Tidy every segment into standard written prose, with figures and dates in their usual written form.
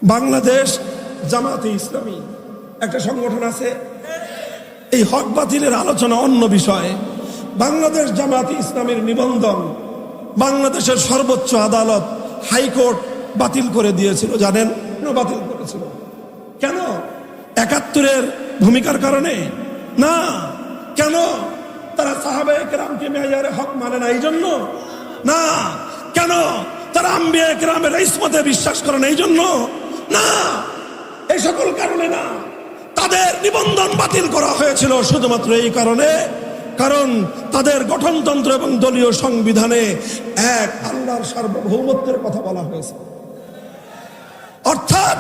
বাংলাদেশ জামাতে ইসলামী একটা সংগঠন আছে। এই হক বাতিলের আলোচনা অন্য বিষয়। বাংলাদেশ জামাতে ইসলামীর নিবন্ধন বাংলাদেশের সর্বোচ্চ আদালত হাইকোর্ট বাতিল করে দিয়েছিল। জানেন বাতিল করেছিল কেন? ৭১-এর ভূমিকার কারণে না। কেন? তারা সাহাবায়ে কেরামকে মেয়ারে হক মানে না এই জন্য না। কেন? তারা আম্বিয়া কেরামের ইসমতে বিশ্বাস করে না এই জন্য না। এই সকল কারণে না। তাদের নিবন্ধন বাতিল করা হয়েছিল শুধুমাত্র এই কারণে, কারণ তাদের গঠনতন্ত্র এবং দলীয় সংবিধানে এক আল্লাহর সার্বভৌমত্বের কথা বলা হয়েছে। অর্থাৎ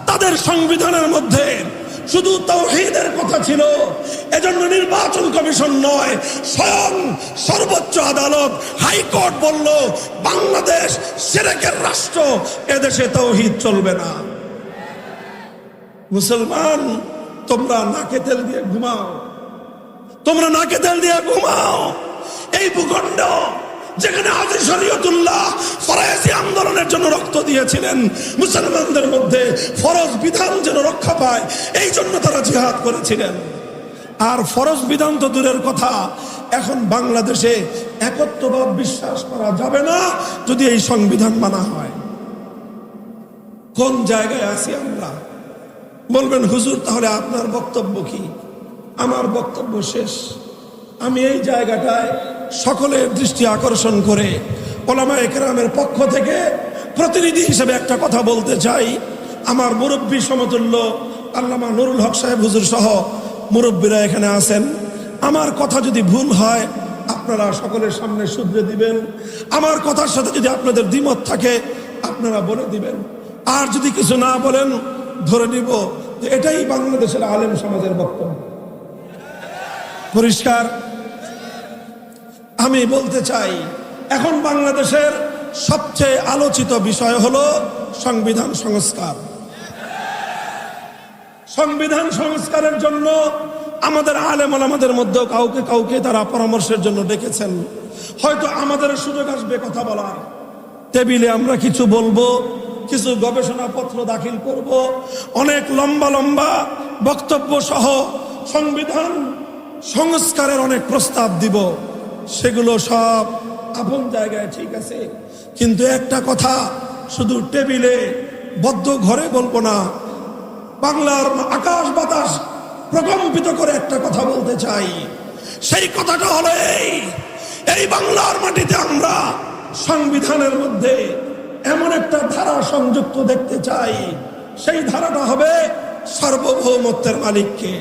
তাদের সংবিধানের মধ্যে শুধু তাওহীদের কথা ছিল। এজন্য নির্বাচন কমিশন নয়, স্বয়ং সর্বোচ্চ আদালত হাইকোর্ট বলল বাংলাদেশ শিরকের রাষ্ট্র, এদেশে তাওহীদ চলবে না। মুসলমান, তোমরা নাকে তেল দিয়ে ঘুমাও, তোমরা নাকে তেল দিয়ে ঘুমাও। এই ভূখণ্ড যেখানে হাজী শরীয়তুল্লাহ ফরায়েজি আন্দোলনের জন্য রক্ত দিয়েছিলেন, মুসলমানদের মধ্যে ফরজ বিধান যেন রক্ষা পায় এই জন্য তারা জিহাদ করেছিলেন। আর ফরজ বিধান তো দূরের কথা, এখন বাংলাদেশে একত্ববাদ বিশ্বাস করা যাবে না যদি এই সংবিধান মানা হয়। কোন জায়গায় আছি আমরা? বলবেন হুজুর তাহলে আপনার বক্তব্য কি? আমার বক্তব্য শেষ। আমি এই জায়গাটায় সকলের দৃষ্টি আকর্ষণ করে ওলামায়ে কেরামের পক্ষ থেকে প্রতিনিধি হিসেবে একটা কথা বলতে চাই। আমার মুরব্বী সমতুল্য আল্লামা নুরুল হক সাহেব হুজুর সহ মুরব্বীরা এখানে আছেন। আমার কথা যদি ভুল হয় আপনারা সকলের সামনে শুধরে দিবেন। আমার কথার সাথে যদি আপনাদের দ্বিমত থাকে আপনারা বলে দিবেন। আর যদি কিছু না বলেন ধরে নিব যে এটাই বাংলাদেশের আলেম সমাজের বক্তব্য। পরিষ্কার? আমি বলতে চাই এখন বাংলাদেশের সবচেয়ে আলোচিত বিষয় হলো সংবিধান সংস্কার। সংবিধান সংস্কারের জন্য আমাদের আলেম ওলামাদের মধ্যে কাউকে কাউকে তারা পরামর্শের জন্য ডেকেছেন। হয়তো আমাদের সুযোগ আসবে কথা বলার, টেবিলে আমরা কিছু বলবো, কিছু গবেষণাপত্র দাখিল করব, অনেক লম্বা লম্বা বক্তব্য সহ সংবিধান সংস্কারের অনেক প্রস্তাব দিব। সেগুলো সব আপন জায়গায় ঠিক আছে, কিন্তু একটা কথা শুধু টেবিলে বদ্ধ ঘরে বলবো না, বাংলার আকাশ বাতাস প্রকম্পিত করে একটা কথা বলতে চাই। সেই কথাটা হলো এই বাংলার মাটিতে আমরা সংবিধানের মধ্যে এমন একটা ধারা সংযুক্ত দেখতে চাই, সেই ধারাটা হবে সার্বভৌমত্বের মালিককে।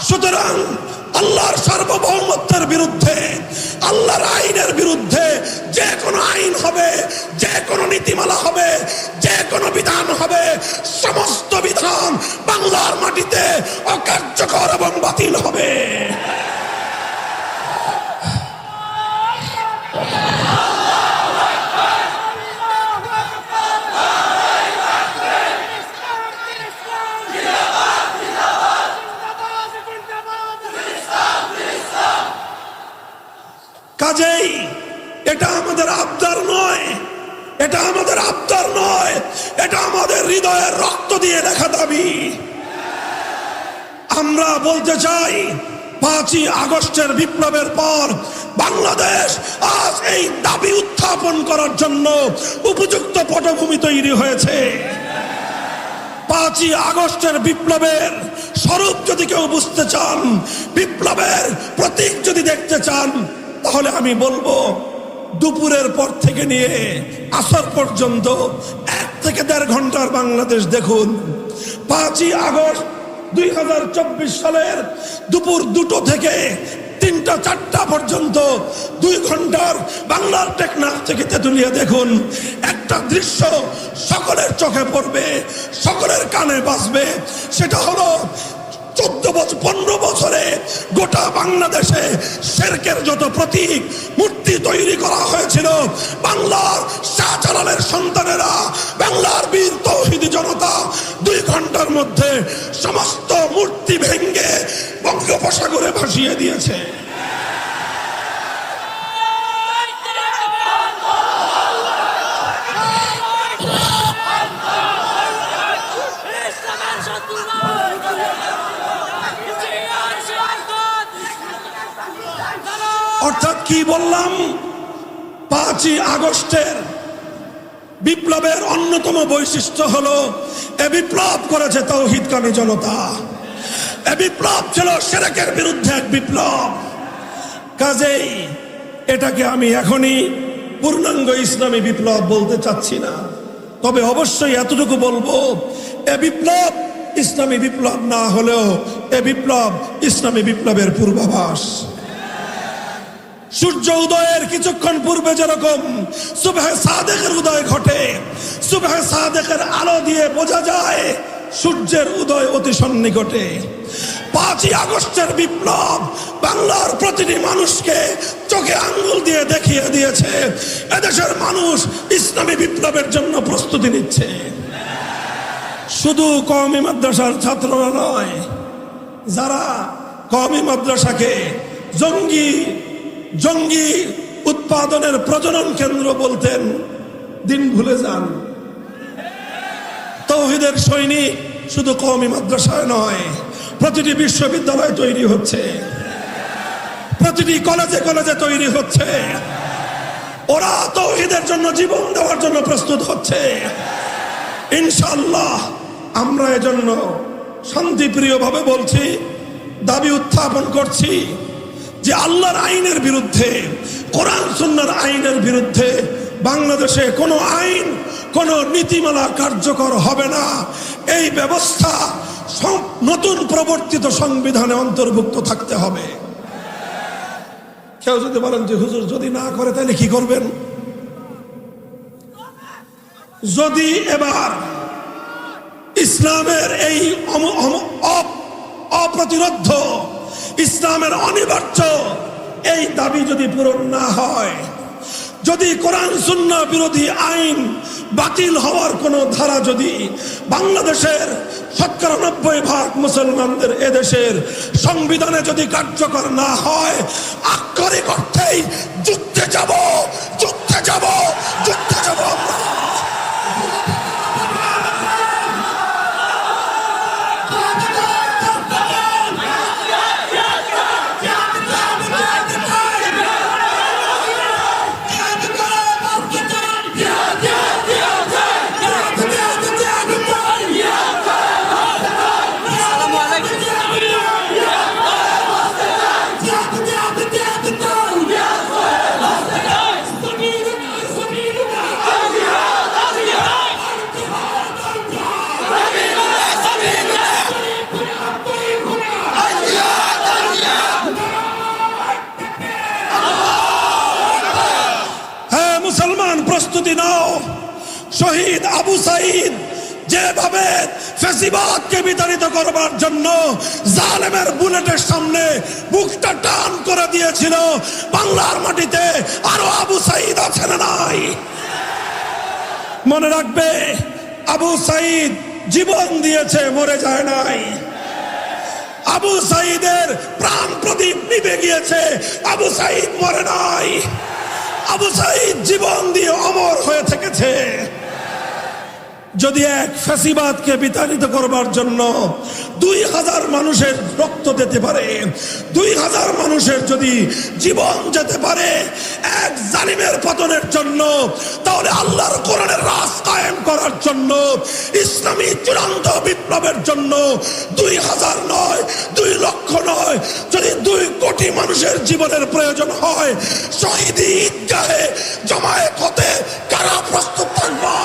সুতরাং আল্লাহর সার্বভৌমত্বের বিরুদ্ধে, আল্লাহর আইনের বিরুদ্ধে যে কোনো আইন হবে, যে কোনো নীতিমালা হবে, যে কোনো বিধান হবে, সমস্ত বিধান বাংলার মাটিতে অকার্যকর এবং বাতিল হবে। কাজেই এটা আমাদের আবদার নয়, এটা আমাদের আবদার নয়, এটা আমাদের হৃদয়ের রক্ত দিয়ে লেখা দাবি। আমরা বলতে চাই ৫ই আগস্টের বিপ্লবের পর বাংলাদেশ আজ এই দাবি উত্থাপন করার জন্য উপযুক্ত পটভূমি তৈরি হয়েছে। ৫ই আগস্টের বিপ্লবের স্বরূপ যদি কেউ বুঝতে চান, বিপ্লবের প্রতীক যদি দেখতে চান, তাহলে আমি বলবো দুপুরের পর থেকে নিয়ে আসর পর্যন্ত ১ থেকে ১.৫ ঘন্টার বাংলাদেশ দেখুন। ৫ই আগস্ট ২০২৪ সালের দুপুর ২টো থেকে ৩টা-৪টা পর্যন্ত ২ ঘন্টার বাংলার টেকনাফ থেকে তেতুলিয়া দেখুন। একটা দৃশ্য সকলের চোখে পড়বে, সকলের কানে বাজবে। সেটা হলো ১৪-১৫ বছরে গোটা বাংলাদেশে শিরকের যত প্রতীক মূর্তি তৈরি করা হয়েছিল, বাংলার শাহজালালের সন্তানেরা, বাংলার বীর তৌহিদি জনতা ২ ঘন্টার মধ্যে সমস্ত মূর্তি ভেঙে বঙ্গোপসাগরে ভাসিয়ে দিয়েছে। কি বললাম? 5ই আগস্টের বিপ্লবের অন্যতম বৈশিষ্ট্য হলো এ বিপ্লব করেছে তাওহীদকামী জনতা। এ বিপ্লব ছিল শিরকের বিরুদ্ধে এক বিপ্লব। কাজেই এটাকে আমি এখনই পূর্ণাঙ্গ ইসলামী বিপ্লব বলতে চাচ্ছি না, তবে অবশ্যই এতটুকু বলবো, এ বিপ্লব ইসলামী বিপ্লব না হলেও এ বিপ্লব ইসলামী বিপ্লবের পূর্বাভাস। সূর্য উদয়ের কিছুক্ষণ পূর্বে যেরকম সুবহে সাদেকের উদয় ঘটে, সুবহে সাদেকের আলো দিয়ে বোঝা যায় সূর্যের উদয় অতি সন্নিকটে। 5ই আগস্টের বিপ্লব বাংলার প্রতিটি মানুষকে চোখে আঙ্গুল দিয়ে দেখিয়ে দিয়েছে এদেশের মানুষ ইসলামী বিপ্লবের জন্য প্রস্তুতি নিচ্ছে। শুধু কওমি মাদ্রাসার ছাত্ররা নয়, যারা কওমি মাদ্রাসাকে জঙ্গি উৎপাদনের প্রজনন কেন্দ্র বলতেন, দিন ভুলে যান। তাওহীদের সৈনিক শুধু কওমি মাদ্রাসায় নয়, প্রতিটি বিশ্ববিদ্যালয় তৈরি হচ্ছে, প্রতিটি কলেজে কলেজে তৈরি হচ্ছে। ওরা তাওহীদের জন্য জীবন দেওয়ার জন্য প্রস্তুত হচ্ছে। ইনশাআল্লাহ আমরা এজন্য শান্তিপ্রিয় ভাবে বলছি, দাবি উত্থাপন করছি যে আল্লাহর আইনের বিরুদ্ধে, কোরআন সুন্নাহর আইনের বিরুদ্ধে বাংলাদেশে কোনো আইন, কোনো নীতিমালা কার্যকর হবে না। এই ব্যবস্থা নতুন প্রবর্তিত সংবিধানে অন্তর্ভুক্ত থাকতে হবে। কেউ যদি বলেন যে হুজুর যদি না করে তাহলে কি করবেন? যদি এবার ইসলামের এই অপ্রতিরোধ্য, ইসলামের অনিবার্য এই দাবি যদি পূরণ না হয়, যদি কোরআন সুন্নাহ বিরোধী আইন বাতিল হওয়ার কোন ধারা যদি বাংলাদেশের ৯৭% মুসলমানদের এদেশের সংবিধানে যদি কার্যকর না হয়, আক্ষরিক অর্থেই যুদ্ধে যাব, যুদ্ধে যাব, যুদ্ধে যাব আমরা। প্রস্তুতি নাও। শহীদ আবু সাঈদ যেভাবে ফ্যাসিবাদকে বিতাড়িত করবার জন্য জালেমের বুলেটের সামনে বুকটা টান করে দিয়েছিল, বাংলার মাটিতে আরো আবু সাঈদ আছে না নাই? মনে রাখবে, আবু সাঈদ জীবন দিয়েছে, মরে যায় নাই। আবু সাঈদের প্রাণ প্রদীপ নিভে গিয়েছে, আবু সাঈদ মরে নাই। আবু সাঈদ জীবন দিয়ে অমর হয়ে থেকেছে। যদি এক ফ্যাসিবাদকে বিতাড়িত করবার জন্য ২০০০ মানুষের রক্ত দিতে পারে, ২০০০ মানুষের যদি জীবন যেতে পারে এক জালিমের পতনের জন্য, তাহলে আল্লাহর কোরআনের রাজ কায়েম করার জন্য, ইসলামী চূড়ান্ত বিপ্লবের জন্য ২০০০ নয়, ২ লক্ষ নয়, যদি ২ কোটি মানুষের জীবনের প্রয়োজন হয়, শহীদি ঈদগাহে জমায়েত হতে কারা প্রস্তুত থাকবে?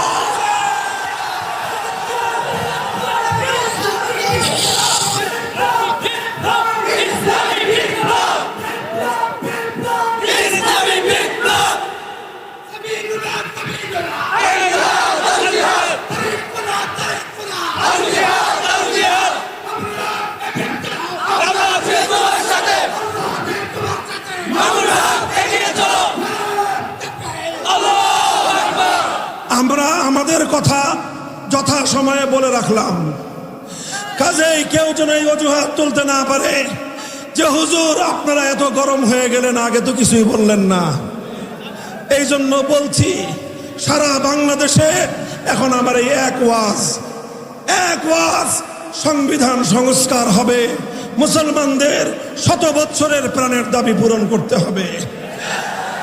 আমরা আমাদের কথা যথা সময়ে বলে রাখলাম। কাজেই কেউ যেন এই অজুহাত তুলতে না পারে যে হুজুর আপনারা এত গরম হয়ে গেলেন, আগে তো কিছুই বললেন না। এই জন্য বলছি, সারা বাংলাদেশে এখন আমার এই এক ওয়াজ, সংবিধান সংস্কার হবে, মুসলমানদের ১০০ বছরের প্রাণের দাবি পূরণ করতে হবে।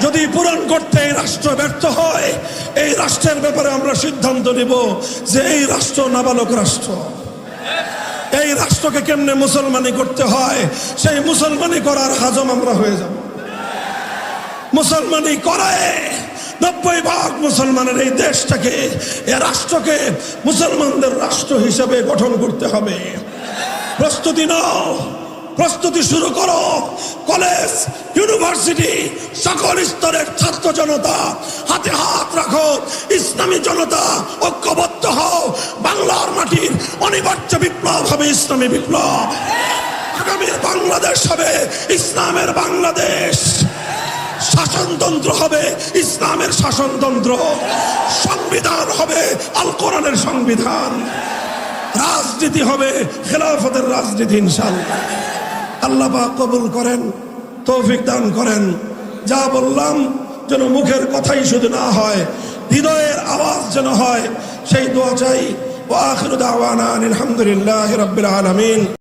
যদি পূরণ করতে এই রাষ্ট্র ব্যর্থ হয়, এই রাষ্ট্রের ব্যাপারে আমরা সিদ্ধান্ত নিব যে এই রাষ্ট্র নাবালক রাষ্ট্র। এই রাষ্ট্রকে কেমনে মুসলমানি করতে হয়, সেই মুসলমানি করার হাজম আমরা হয়ে যাব। মুসলমানি করায় 90% মুসলমানের এই দেশটাকে, এই রাষ্ট্রকে মুসলমানদের রাষ্ট্র হিসেবে গঠন করতে হবে। প্রস্তুতি নাও, প্রস্তুতি শুরু করো। কলেজ, ইউনিভার্সিটি, সকল স্তরের ছাত্র জনতা হাতে হাত রাখো। ইসলামী জনতা ঐক্যবদ্ধ হও। বাংলার মাটির অনিবার্য বিপ্লব হবে ইসলামী বিপ্লব। আগামীর বাংলাদেশ হবে ইসলামের বাংলাদেশ। শাসনতন্ত্র হবে ইসলামের শাসনতন্ত্র। সংবিধান হবে আল কোরআনের সংবিধান। রাজনীতি হবে খেলাফতের রাজনীতি ইনশাআল্লাহ। আল্লাহ পাক কবুল করেন, তৌফিক দান করেন। যা বললাম যেন মুখের কথাই শুধু না হয়, হৃদয়ের আওয়াজ যেন হয়, সেই দোয়া চাই। ওয়া আখিরু দাওয়ানা আলহামদুলিল্লাহি রাব্বিল আলামিন।